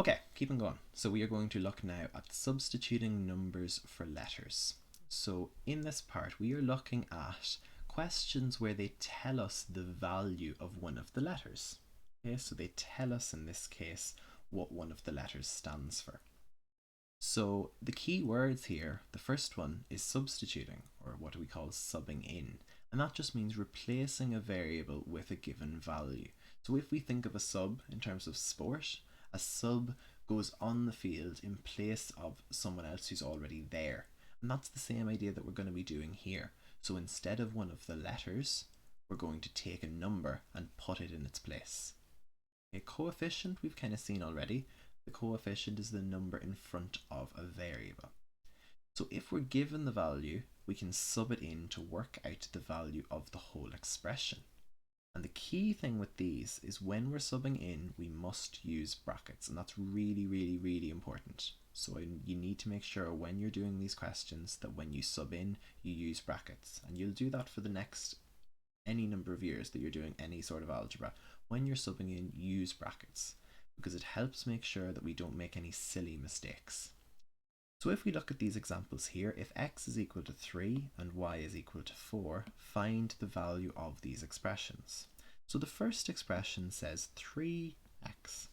Okay, keeping going. So we are going to look now at substituting numbers for letters. So in this part, we are looking at questions where they tell us the value of one of the letters. Okay, so they tell us in this case what one of the letters stands for. So the key words here, the first one is substituting, or what we call subbing in. And that just means replacing a variable with a given value. So if we think of a sub in terms of sport, a sub goes on the field in place of someone else who's already there. And that's the same idea that we're going to be doing here. So instead of one of the letters, we're going to take a number and put it in its place. A coefficient we've kind of seen already. The coefficient is the number in front of a variable. So if we're given the value, we can sub it in to work out the value of the whole expression. And the key thing with these is when we're subbing in, we must use brackets, and that's really important. So you need to make sure when you're doing these questions that when you sub in, you use brackets. And you'll do that for the next any number of years that you're doing any sort of algebra. When you're subbing in, use brackets, because it helps make sure that we don't make any silly mistakes. So if we look at these examples here, if x is equal to 3 and y is equal to 4, find the value of these expressions. So the first expression says 3x,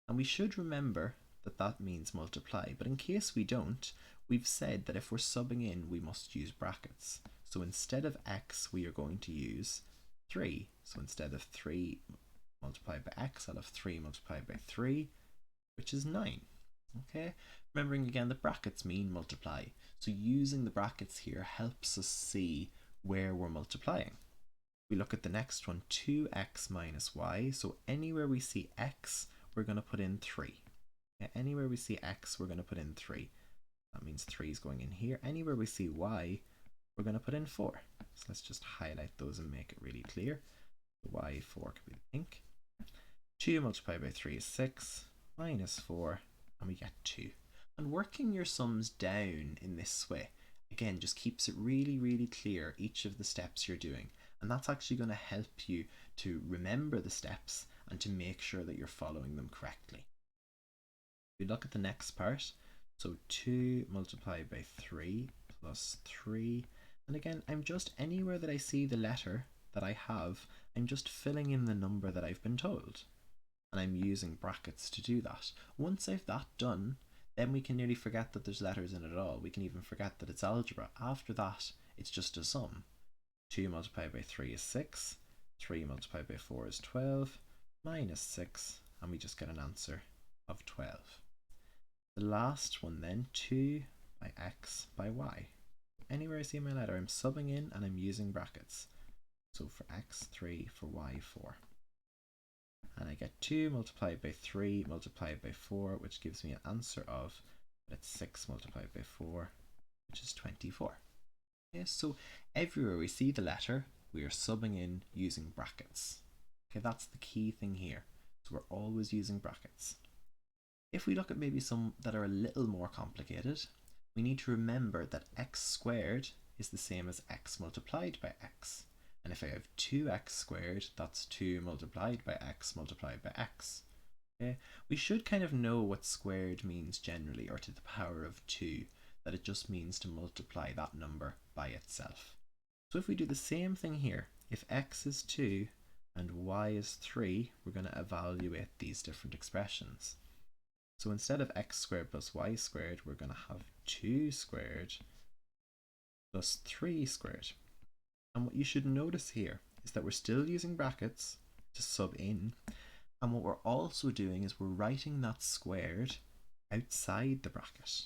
and we should remember that that means multiply, but in case we don't, we've said that if we're subbing in, we must use brackets. So instead of x, we are going to use 3. So instead of 3 multiplied by x, I'll have 3 multiplied by 3, which is 9. Okay, remembering again that brackets mean multiply. So using the brackets here helps us see where we're multiplying. We look at the next one, 2x minus y. So anywhere we see x, we're going to put in 3. Okay, anywhere we see x, we're going to put in 3. That means 3 is going in here. Anywhere we see y, we're going to put in 4. So let's just highlight those and make it really clear. The y4 could be the pink. 2 multiplied by 3 is 6, minus 4, and we get 2. And working your sums down in this way, again, just keeps it really clear each of the steps you're doing. And that's actually going to help you to remember the steps and to make sure that you're following them correctly. We look at the next part. So 2 multiplied by 3 plus 3. And again, I'm just anywhere that I see the letter that I have, I'm just filling in the number that I've been told. And I'm using brackets to do that. Once I've that done, then we can nearly forget that there's letters in it at all. We can even forget that it's algebra. After that, it's just a sum. 2 multiplied by 3 is 6, 3 multiplied by 4 is 12, minus 6, and we just get an answer of 12. The last one then, 2 by x by y. Anywhere I see my letter, I'm subbing in and I'm using brackets. So for x, 3, for y, 4. And I get 2 multiplied by 3 multiplied by 4, which gives me an answer of, that's 6 multiplied by 4, which is 24. Okay, so everywhere we see the letter, we are subbing in using brackets. Okay, that's the key thing here. So we're always using brackets. If we look at maybe some that are a little more complicated, we need to remember that x squared is the same as x multiplied by x. And if I have 2x squared, that's 2 multiplied by x multiplied by x. Okay? We should kind of know what squared means generally, or to the power of 2, that it just means to multiply that number by itself. So if we do the same thing here, if x is 2 and y is 3, we're going to evaluate these different expressions. So instead of x squared plus y squared, we're going to have 2 squared plus 3 squared. And what you should notice here is that we're still using brackets to sub in, and what we're also doing is we're writing that squared outside the bracket,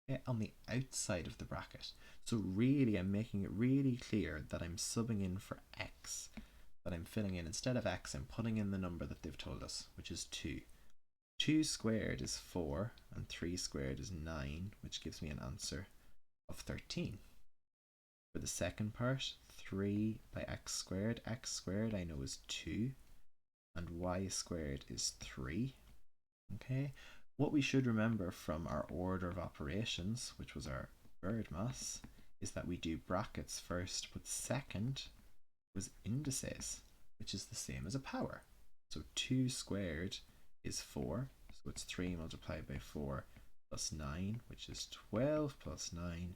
okay, on the outside of the bracket. So really I'm making it really clear that I'm subbing in for x, that I'm filling in, instead of x, I'm putting in the number that they've told us, which is 2. 2 squared is 4 and 3 squared is 9, which gives me an answer of 13. For the second part, 3 by x squared I know is 2, and y squared is 3. Okay, what we should remember from our order of operations, which was our bird mass, is that we do brackets first, but second was indices, which is the same as a power. So 2 squared is 4, so So it's 3 multiplied by 4 plus 9, which is 12 plus 9,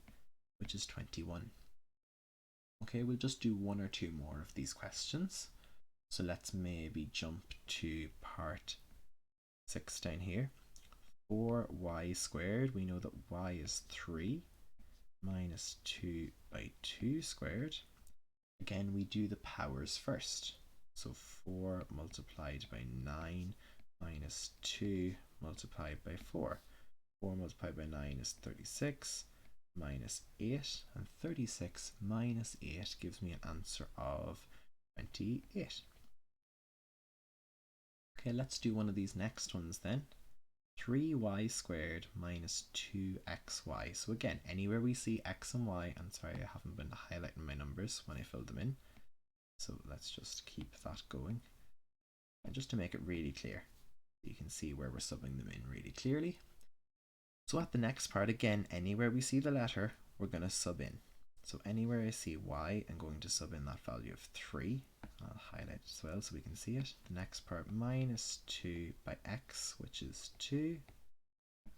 which is 21. Okay, we'll just do one or two more of these questions. So let's maybe jump to part 6 down here. 4y squared, we know that y is 3, minus 2 by 2 squared. Again, we do the powers first. So 4 multiplied by 9 minus 2 multiplied by 4. 4 multiplied by 9 is 36 minus 8, and 36 minus 8 gives me an answer of 28. Okay, let's do one of these next ones then. 3y squared minus 2xy. So again, anywhere we see x and y, and sorry, I haven't been highlighting my numbers when I filled them in. So let's just keep that going. And just to make it really clear, you can see where we're subbing them in really clearly. So at the next part, again, anywhere we see the letter, we're going to sub in. So anywhere I see y, I'm going to sub in that value of 3. I'll highlight it as well so we can see it. The next part, minus 2 by x, which is 2.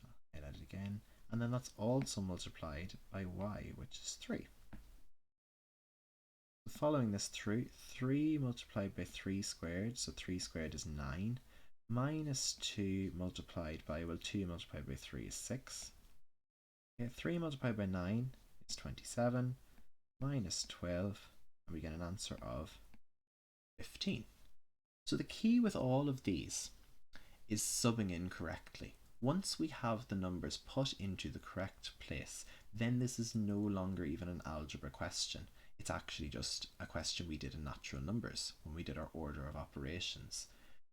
I'll highlight it again. And then that's also multiplied by y, which is 3. So following this through, 3 multiplied by 3 squared, so 3 squared is 9. Minus 2 multiplied by, well, 2 multiplied by 3 is 6. Okay, 3 multiplied by 9 is 27, minus 12, and we get an answer of 15. So the key with all of these is subbing in correctly. Once we have the numbers put into the correct place, then this is no longer even an algebra question. It's actually just a question we did in natural numbers when we did our order of operations.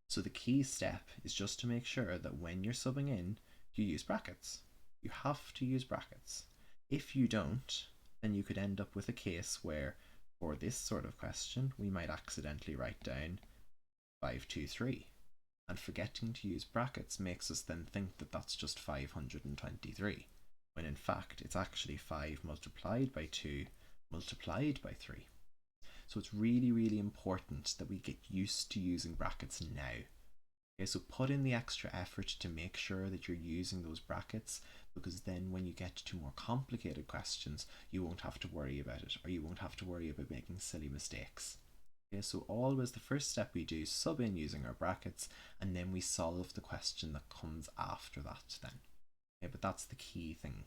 So the key step is just to make sure that when you're subbing in, you use brackets. You have to use brackets. If you don't, then you could end up with a case where, for this sort of question, we might accidentally write down 523. And forgetting to use brackets makes us then think that that's just 523, when in fact it's actually 5 multiplied by 2 multiplied by 3. So it's really, really important that we get used to using brackets now. Okay, so put in the extra effort to make sure that you're using those brackets, because then when you get to more complicated questions, you won't have to worry about it, or you won't have to worry about making silly mistakes. Okay, so always the first step we do, sub in using our brackets, and then we solve the question that comes after that then. Okay, but that's the key thing.